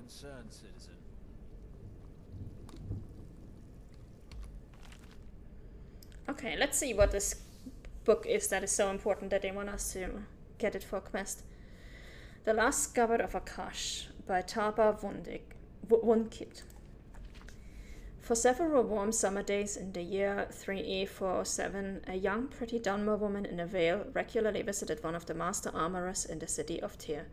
concern, citizen. Okay, let's see what this book is that is so important that they want us to get it for a quest. The Last Scabbard of Akash by Taba Wundkit. For several warm summer days in the year 3E407, a young, pretty Dunmer woman in a veil regularly visited one of the master armorers in the city of Tyr.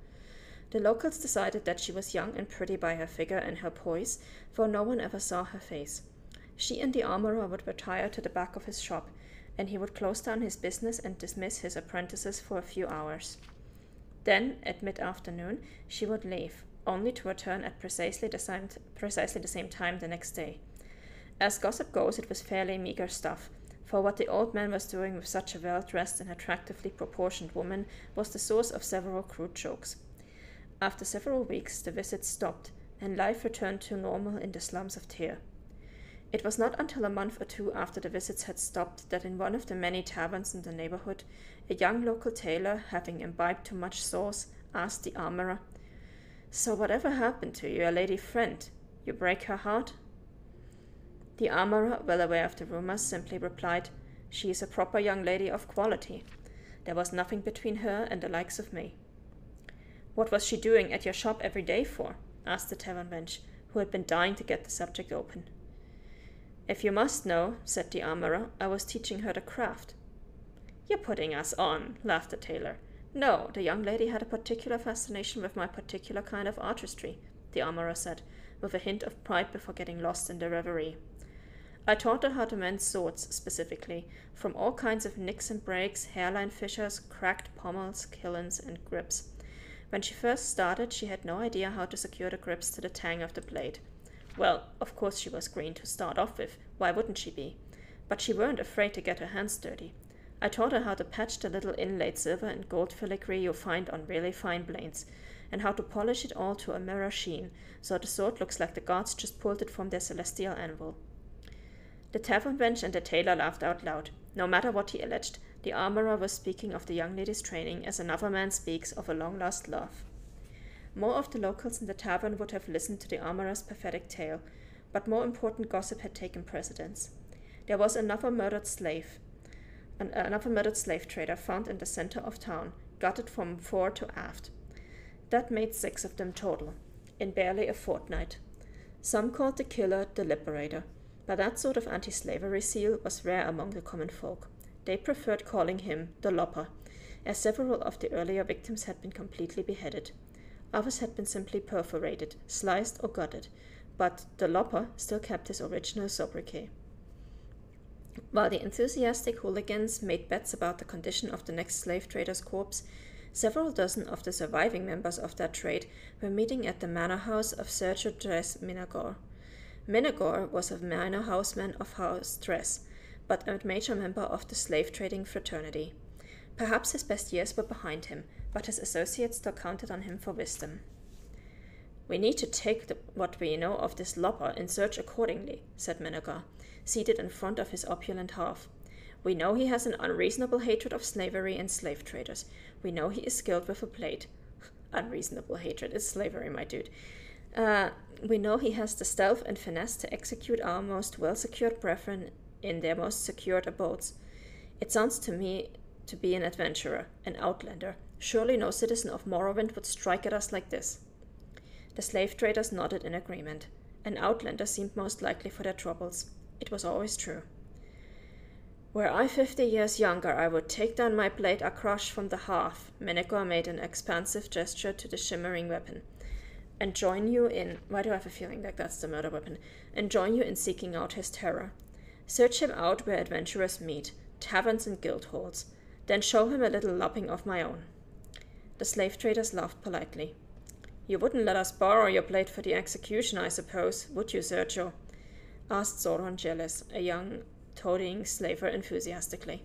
The locals decided that she was young and pretty by her figure and her poise, for no one ever saw her face. She and the armorer would retire to the back of his shop, and he would close down his business and dismiss his apprentices for a few hours. Then, at mid-afternoon, she would leave, only to return at precisely the same time the next day. As gossip goes, it was fairly meager stuff, for what the old man was doing with such a well-dressed and attractively proportioned woman was the source of several crude jokes. After several weeks, the visits stopped, and life returned to normal in the slums of Tyr. It was not until a month or two after the visits had stopped that in one of the many taverns in the neighborhood, a young local tailor, having imbibed too much sauce, asked the armorer, "So whatever happened to your lady friend? You break her heart?" The armorer, well aware of the rumors, simply replied, "She is a proper young lady of quality. There was nothing between her and the likes of me." "What was she doing at your shop every day for?" asked the tavern wench, who had been dying to get the subject open. "If you must know," said the armorer, "I was teaching her the craft." "You're putting us on," laughed the tailor. "No, the young lady had a particular fascination with my particular kind of artistry," the armorer said, with a hint of pride before getting lost in the reverie. "I taught her how to mend swords, specifically, from all kinds of nicks and breaks, hairline fissures, cracked pommels, killings, and grips. When she first started, she had no idea how to secure the grips to the tang of the blade. Well, of course she was green to start off with, why wouldn't she be? But she weren't afraid to get her hands dirty. I taught her how to patch the little inlaid silver and gold filigree you find on really fine blades, and how to polish it all to a mirror sheen, so the sword looks like the gods just pulled it from their celestial anvil." The tavern wench and the tailor laughed out loud. No matter what he alleged, the armorer was speaking of the young lady's training as another man speaks of a long-lost love. More of the locals in the tavern would have listened to the armorer's pathetic tale, but more important gossip had taken precedence. There was another murdered slave trader found in the center of town, gutted from fore to aft. That made 6 of them total, in barely a fortnight. Some called the killer the Liberator, but that sort of anti-slavery zeal was rare among the common folk. They preferred calling him the Lopper, as several of the earlier victims had been completely beheaded. Others had been simply perforated, sliced, or gutted, but the Lopper still kept his original sobriquet. While the enthusiastic hooligans made bets about the condition of the next slave trader's corpse, several dozen of the surviving members of that trade were meeting at the manor house of Sergio Dres Minagor. Minagor was a minor houseman of House Dres, but a major member of the slave-trading fraternity. Perhaps his best years were behind him, but his associates still counted on him for wisdom. "We need to take what we know of this Lopper and search accordingly," said Menagar, seated in front of his opulent hearth. "We know he has an unreasonable hatred of slavery and slave traders. We know he is skilled with a blade." Unreasonable hatred is slavery, my dude. "We know he has the stealth and finesse to execute our most well-secured brethren in their most secured abodes. It sounds to me to be an adventurer, an outlander. Surely no citizen of Morrowind would strike at us like this." The slave traders nodded in agreement. An outlander seemed most likely for their troubles. It was always true. "Were I 50 years younger, I would take down my blade Akrosh from the hearth," Menegor made an expansive gesture to the shimmering weapon, "and join you in— why do I have a feeling like that's the murder weapon? And join you in seeking out his terror. Search him out where adventurers meet, taverns and guild halls. Then show him a little lopping of my own." The slave traders laughed politely. "You wouldn't let us borrow your blade for the execution, I suppose, would you, Sergio?" asked Zoran Jealous, a young toadying slaver enthusiastically.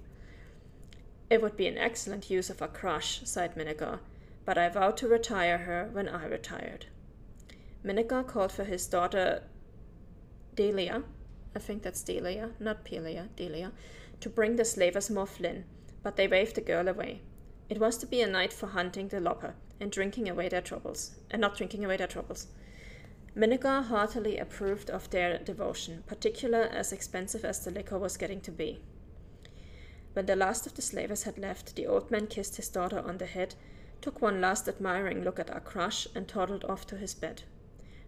"It would be an excellent use of a crush," sighed Minigar, "but I vowed to retire her when I retired." Minigar called for his daughter Delia, I think that's Delia, not Pelia, Delia, to bring the slavers more Flynn, but they waved the girl away. It was to be a night for hunting the Lopper and not drinking away their troubles. Minigar heartily approved of their devotion, particularly as expensive as the liquor was getting to be. When the last of the slavers had left, the old man kissed his daughter on the head, took one last admiring look at Akrash, and toddled off to his bed.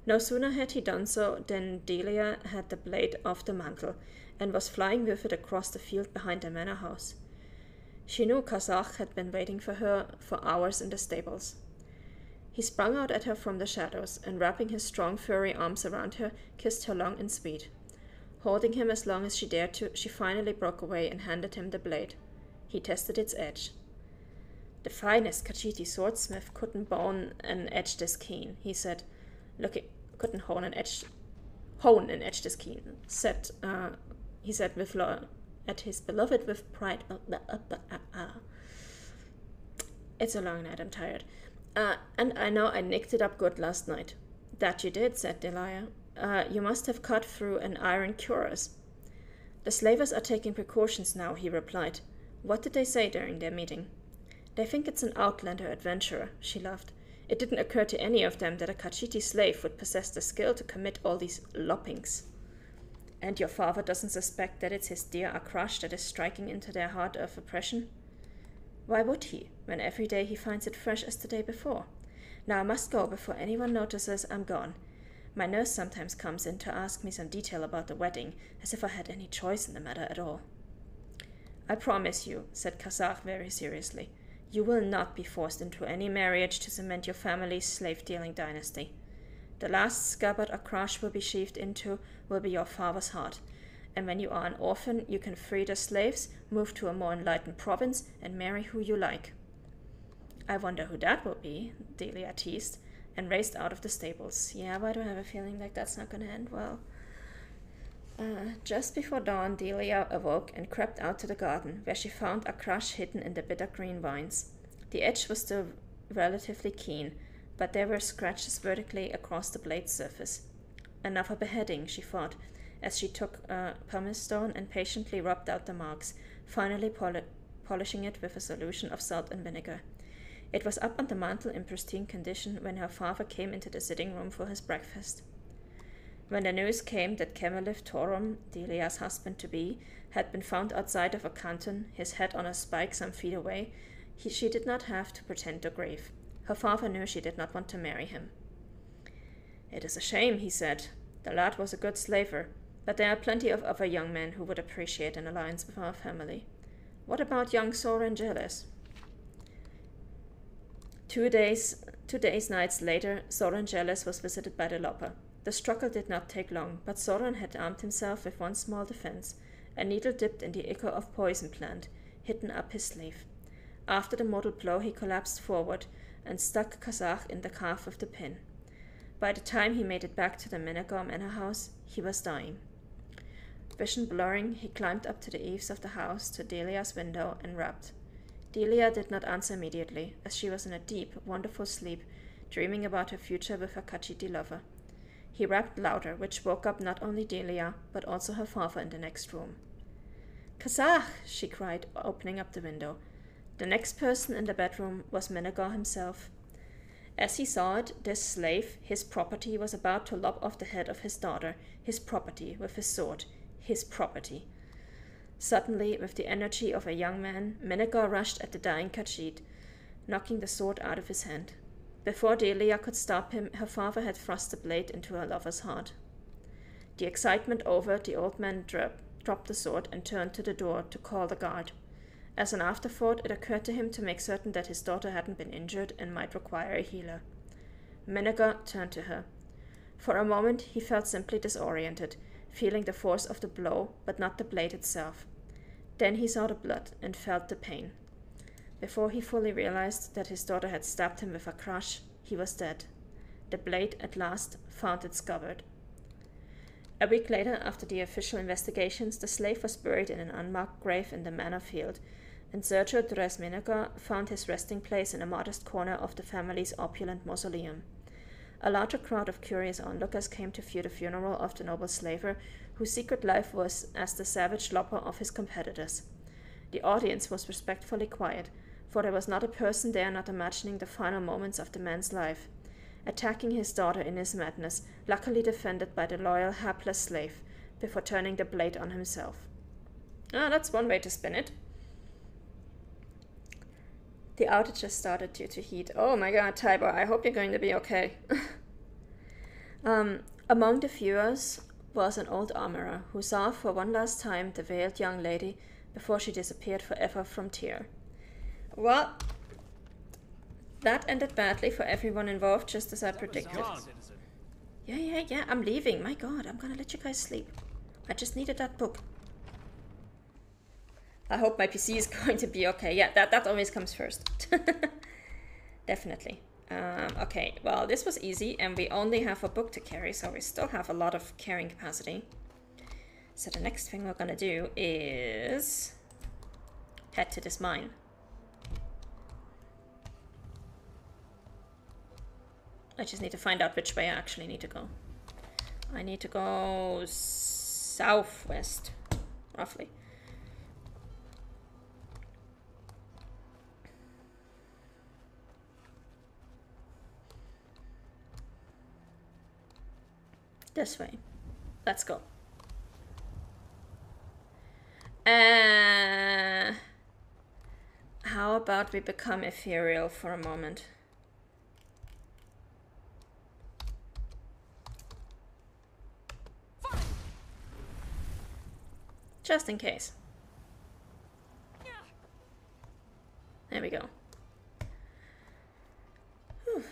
No sooner had he done so than Delia had the blade off the mantle, and was flying with it across the field behind the manor house. She knew Kazakh had been waiting for her for hours in the stables. He sprang out at her from the shadows, and wrapping his strong furry arms around her, kissed her long and sweet. Holding him as long as she dared to, she finally broke away and handed him the blade. He tested its edge. The finest Khajiiti swordsmith couldn't bone an edge this keen, he said. Couldn't hone an edge this keen, he said with at his beloved with pride. It's a long night, I'm tired. And I know I nicked it up good last night. That you did, said Delia. You must have cut through an iron cuirass. The slavers are taking precautions now, he replied. What did they say during their meeting? They think it's an outlander adventurer, she laughed. It didn't occur to any of them that a Khajiiti slave would possess the skill to commit all these loppings. And your father doesn't suspect that it's his dear Akrash that is striking into their heart of oppression? Why would he, when every day he finds it fresh as the day before? Now I must go before anyone notices I'm gone. My nurse sometimes comes in to ask me some detail about the wedding, as if I had any choice in the matter at all. I promise you, said Kazakh very seriously, you will not be forced into any marriage to cement your family's slave-dealing dynasty. The last scabbard Akrash will be sheathed into will be your father's heart, and when you are an orphan, you can free the slaves, move to a more enlightened province, and marry who you like. I wonder who that will be, Delia teased, and raced out of the stables. Yeah, why do I have a feeling like that's not going to end well? Just before dawn, Delia awoke and crept out to the garden, where she found Akrash hidden in the bitter green vines. The edge was still relatively keen, but there were scratches vertically across the blade's surface. Another beheading, she thought, as she took a pumice stone and patiently rubbed out the marks, finally polishing it with a solution of salt and vinegar. It was up on the mantel in pristine condition when her father came into the sitting room for his breakfast. When the news came that Kemalif Torum, Delia's husband-to-be, had been found outside of a canton, his head on a spike some feet away, she did not have to pretend to grieve. Her father knew she did not want to marry him. It is a shame, he said. The lad was a good slaver, but there are plenty of other young men who would appreciate an alliance with our family. What about young Soren Jealous? 2 nights later, Soren Jealous was visited by the Lopper. The struggle did not take long, but Soren had armed himself with one small defense, a needle dipped in the ichor of poison plant, hidden up his sleeve. After the mortal blow, he collapsed forward and stuck Kazakh in the calf with the pin. By the time he made it back to the Menagar manor house, he was dying. Vision blurring, he climbed up to the eaves of the house to Delia's window and rapped. Delia did not answer immediately, as she was in a deep, wonderful sleep, dreaming about her future with her Khajiiti lover. He rapped louder, which woke up not only Delia, but also her father in the next room. Kazakh! She cried, opening up the window. The next person in the bedroom was Menagar himself. As he saw it, this slave, his property, was about to lop off the head of his daughter, his property, with his sword, his property. Suddenly, with the energy of a young man, Menagar rushed at the dying Khajiit, knocking the sword out of his hand. Before Delia could stop him, her father had thrust the blade into her lover's heart. The excitement over, the old man dropped the sword and turned to the door to call the guard. As an afterthought, it occurred to him to make certain that his daughter hadn't been injured and might require a healer. Menagar turned to her. For a moment, he felt simply disoriented, feeling the force of the blow, but not the blade itself. Then he saw the blood and felt the pain. Before he fully realized that his daughter had stabbed him with a crush, he was dead. The blade, at last, found its scabbard. A week later, after the official investigations, the slave was buried in an unmarked grave in the manor field, and Sergio Dres Menagar found his resting place in a modest corner of the family's opulent mausoleum. A larger crowd of curious onlookers came to view the funeral of the noble slaver, whose secret life was as the savage lopper of his competitors. The audience was respectfully quiet, for there was not a person there not imagining the final moments of the man's life. attacking his daughter in his madness, luckily defended by the loyal, hapless slave, before turning the blade on himself. Ah, that's one way to spin it. The outages started due to heat. Oh my god, Tybor, I hope you're going to be okay. Among the viewers was an old armorer who saw for one last time the veiled young lady before she disappeared forever from Tyr. Well, that ended badly for everyone involved, just as I predicted. Yeah, I'm leaving. My god, I'm gonna let you guys sleep. I just needed that book. I hope my PC is going to be okay. Yeah, that always comes first. Definitely. Okay, well, this was easy, and we only have a book to carry, so we still have a lot of carrying capacity. So the next thing we're gonna do is head to this mine. I just need to find out which way I actually need to go. I need to go southwest, roughly. This way. Let's go. How about we become ethereal for a moment? Just in case. There we go. Whew.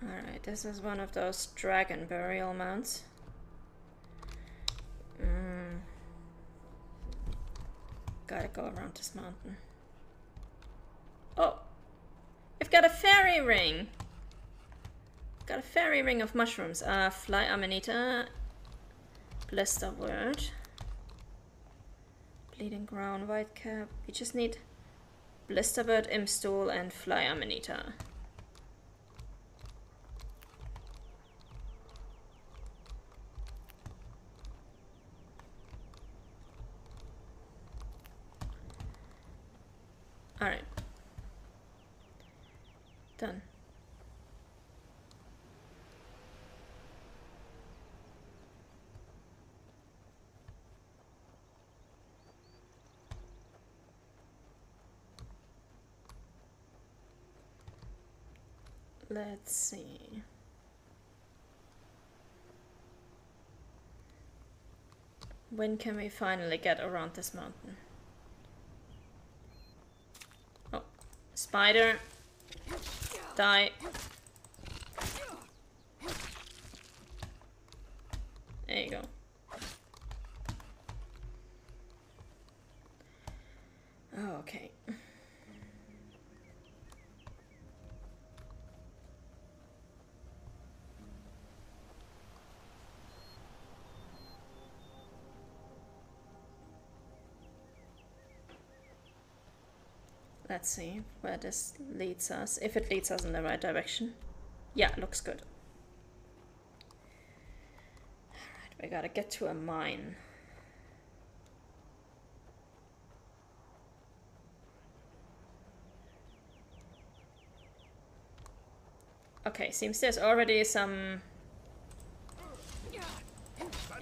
Alright, this is one of those dragon burial mounds. Gotta go around this mountain. Oh! We've got a fairy ring! Got a fairy ring of mushrooms. Fly Amanita. Blister word. Bleeding ground, white cap. We just need Blisterbird, Imstool, and Fly Amanita. Alright. Done. Let's see. When can we finally get around this mountain? Oh, spider. Die. There you go. Oh, okay. Let's see where this leads us, if it leads us in the right direction. Yeah, looks good. Alright, we gotta get to a mine. Okay, seems there's already some...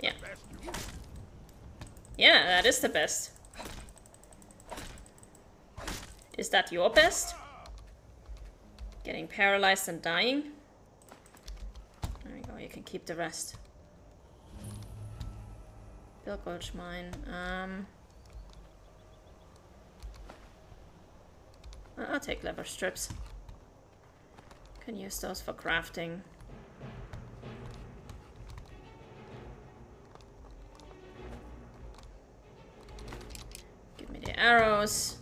Yeah. Yeah, that is the best. Is that your best? Getting paralyzed and dying? There we go, you can keep the rest. Bilgulch mine. I'll take leather strips. Can use those for crafting. Give me the arrows.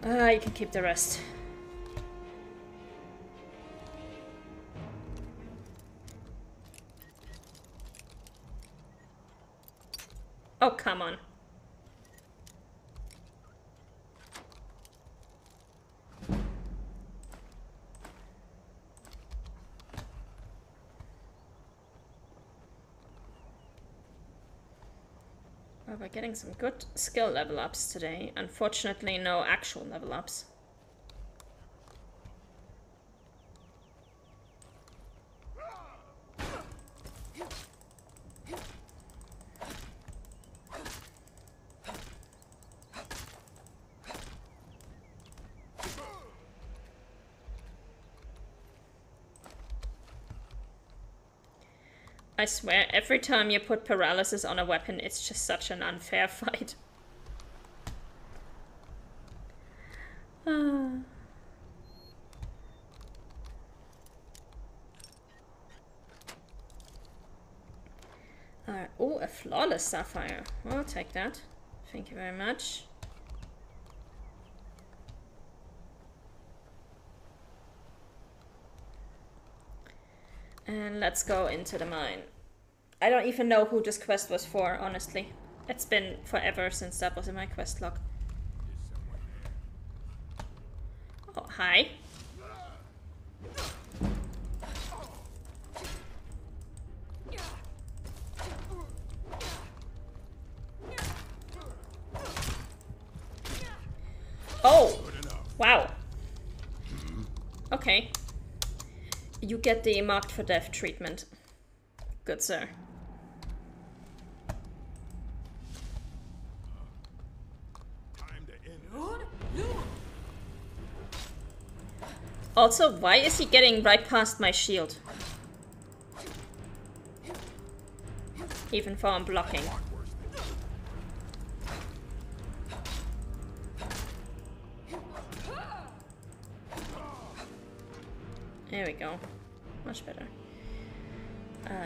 You can keep the rest. Oh, come on. Well, we're getting some good skill level ups today. Unfortunately, no actual level ups. I swear, every time you put paralysis on a weapon, it's just such an unfair fight. Oh, a flawless sapphire. I'll take that. Thank you very much. And let's go into the mine. I don't even know who this quest was for, honestly. It's been forever since that was in my quest log. Oh, hi. Oh! Wow. Okay. You get the marked for death treatment. Good sir. Also, why is he getting right past my shield? Even though I'm blocking. There we go. Much better.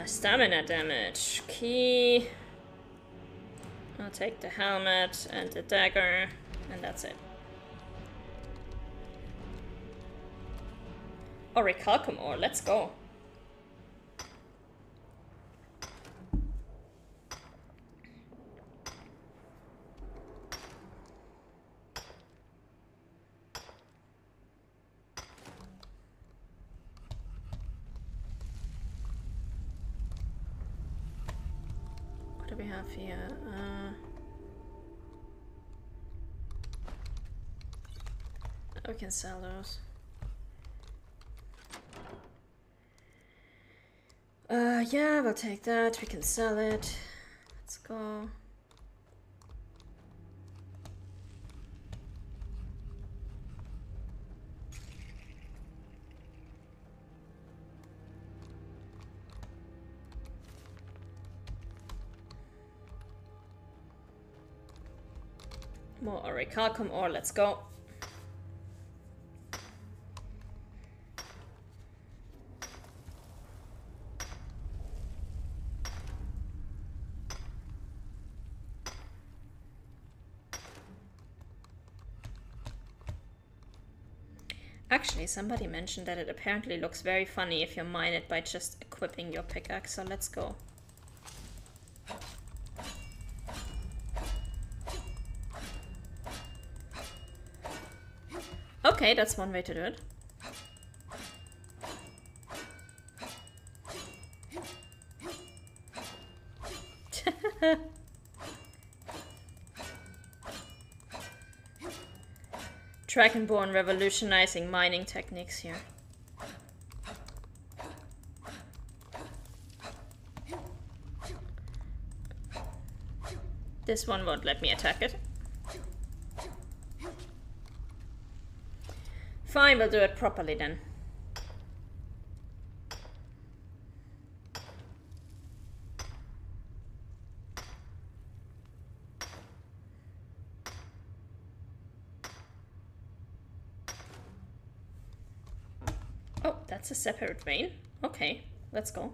Stamina damage. Key. I'll take the helmet and the dagger, and that's it. Orichalcum ore, let's go. What do we have here? We can sell those. Yeah, we'll take that. We can sell it. Let's go. More orichalcum ore, let's go. Actually, somebody mentioned that it apparently looks very funny if you mine it by just equipping your pickaxe, so let's go. Okay, that's one way to do it. Dragonborn revolutionizing mining techniques here. This one won't let me attack it. Fine, we'll do it properly then. Oh, that's a separate vein. Okay, let's go.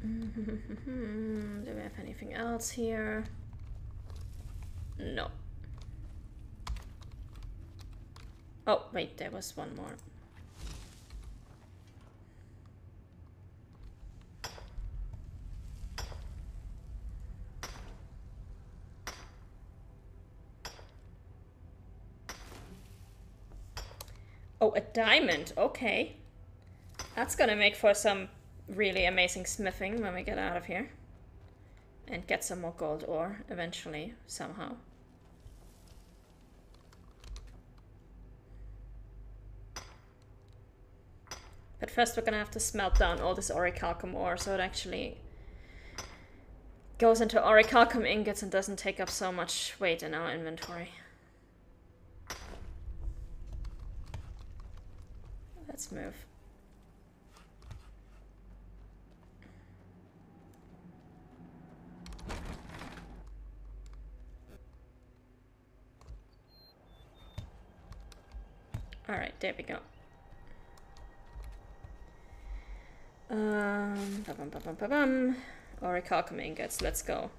Do we have anything else here? No. Oh, wait, there was one more. Oh, a diamond. Okay. That's gonna make for some really amazing smithing when we get out of here. And get some more gold ore eventually, somehow. But first we're gonna have to smelt down all this orichalcum ore so it actually goes into orichalcum ingots and doesn't take up so much weight in our inventory. Let's move. All right, there we go. Orichalcum ingots, let's go.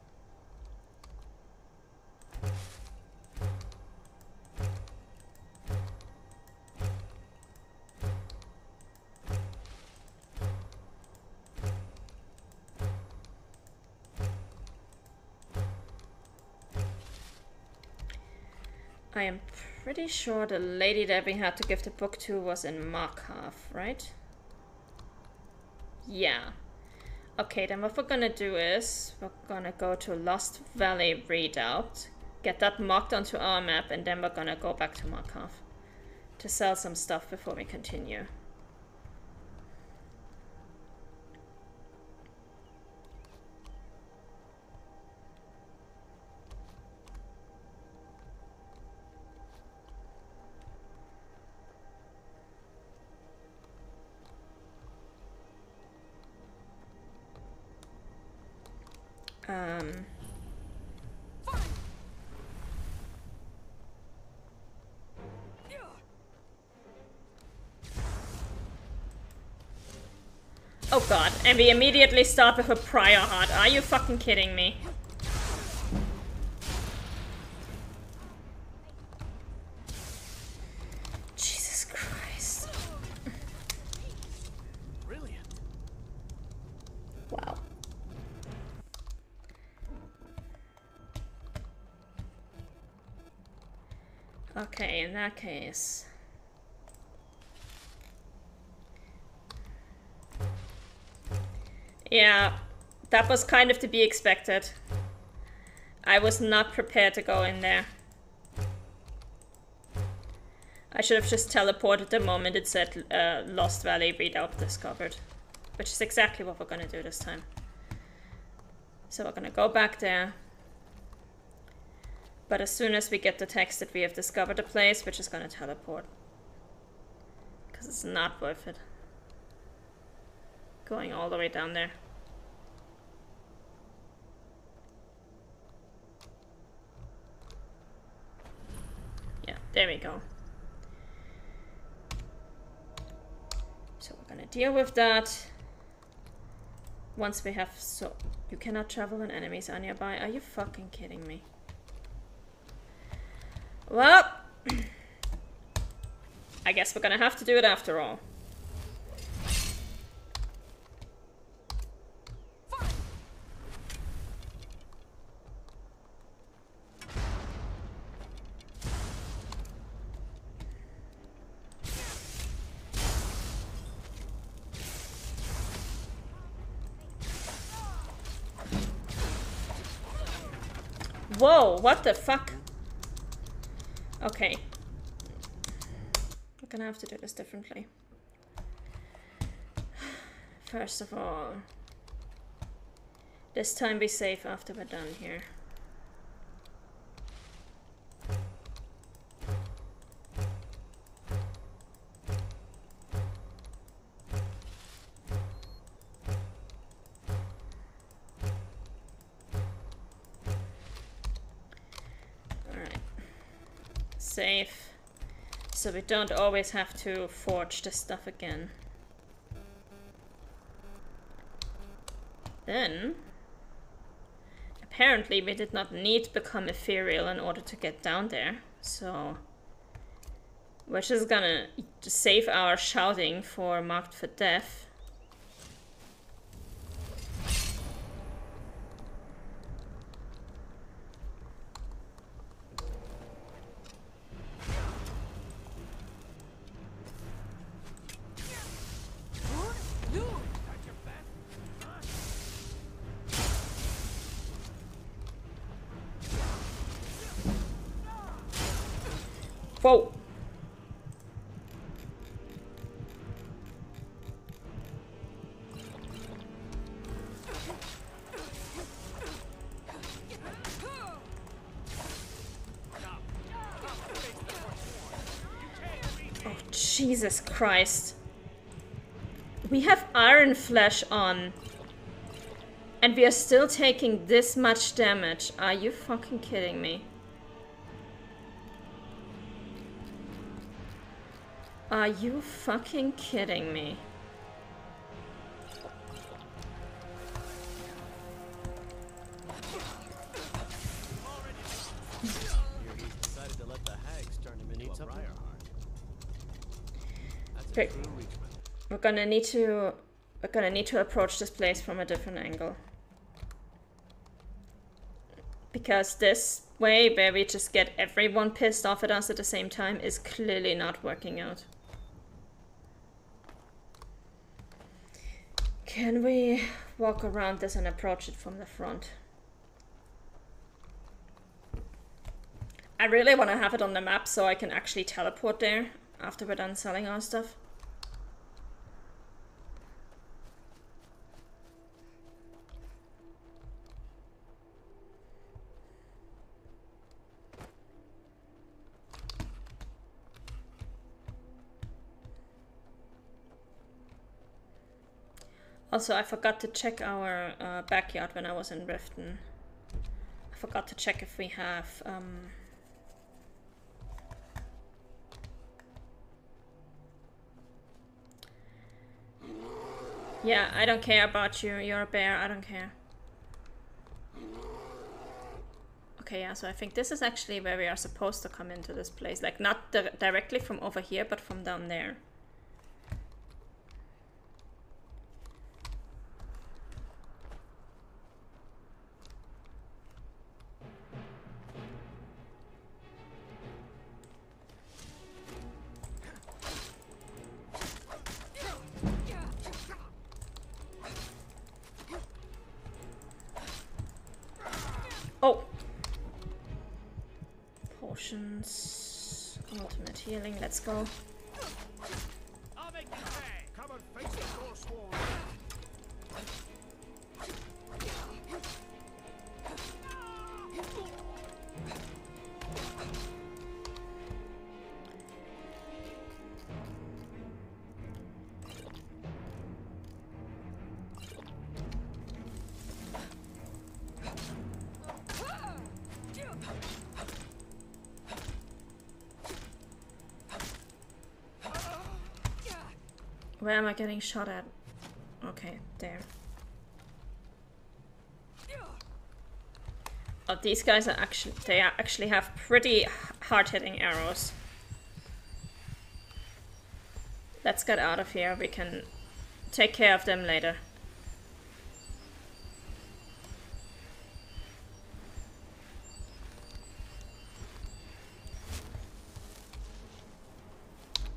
I am pretty sure the lady that we had to give the book to was in Markov, right? Yeah. Okay, then what we're gonna do is we're gonna go to Lost Valley Redoubt, get that marked onto our map, and then we're gonna go back to Markov to sell some stuff before we continue. Oh god, and we immediately start with a prior heart. Are you fucking kidding me? Jesus Christ. Brilliant. Wow. Okay, in that case. Yeah, that was kind of to be expected. I was not prepared to go in there. I should have just teleported the moment it said Lost Valley Redoubt discovered. Which is exactly what we're gonna do this time. So we're gonna go back there. But as soon as we get the text that we have discovered a place, we're just gonna teleport. Because it's not worth it. Going all the way down there. Yeah, there we go. So we're gonna deal with that. Once we have you cannot travel when enemies are nearby. Are you fucking kidding me? Well, I guess we're gonna have to do it after all. Whoa, what the fuck? Okay. We're gonna have to do this differently. First of all, this time be safe after we're done here. Safe, so we don't always have to forge this stuff again. Then, apparently we did not need to become ethereal in order to get down there. So, we're just gonna save our shouting for Marked for Death. Whoa! Oh, Jesus Christ. We have Iron Flesh on. And we are still taking this much damage. Are you fucking kidding me? Are you fucking kidding me? Okay. We're gonna need to approach this place from a different angle. Because this way where we just get everyone pissed off at us at the same time is clearly not working out. Can we walk around this and approach it from the front? I really want to have it on the map so I can actually teleport there after we're done selling our stuff. Also, I forgot to check our backyard when I was in Riften. I forgot to check if we have... Yeah, I don't care about you. You're a bear. I don't care. Okay, yeah, so I think this is actually where we are supposed to come into this place. Like, not directly from over here, but from down there. Oh! Potions. Ultimate healing, let's go. I'll make you pay. Come and face the Forsworn. Where am I getting shot at? Okay, there. Oh, these guys are actually have pretty hard-hitting arrows. Let's get out of here. We can take care of them later.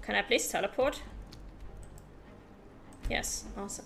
Can I please teleport? Yes, awesome.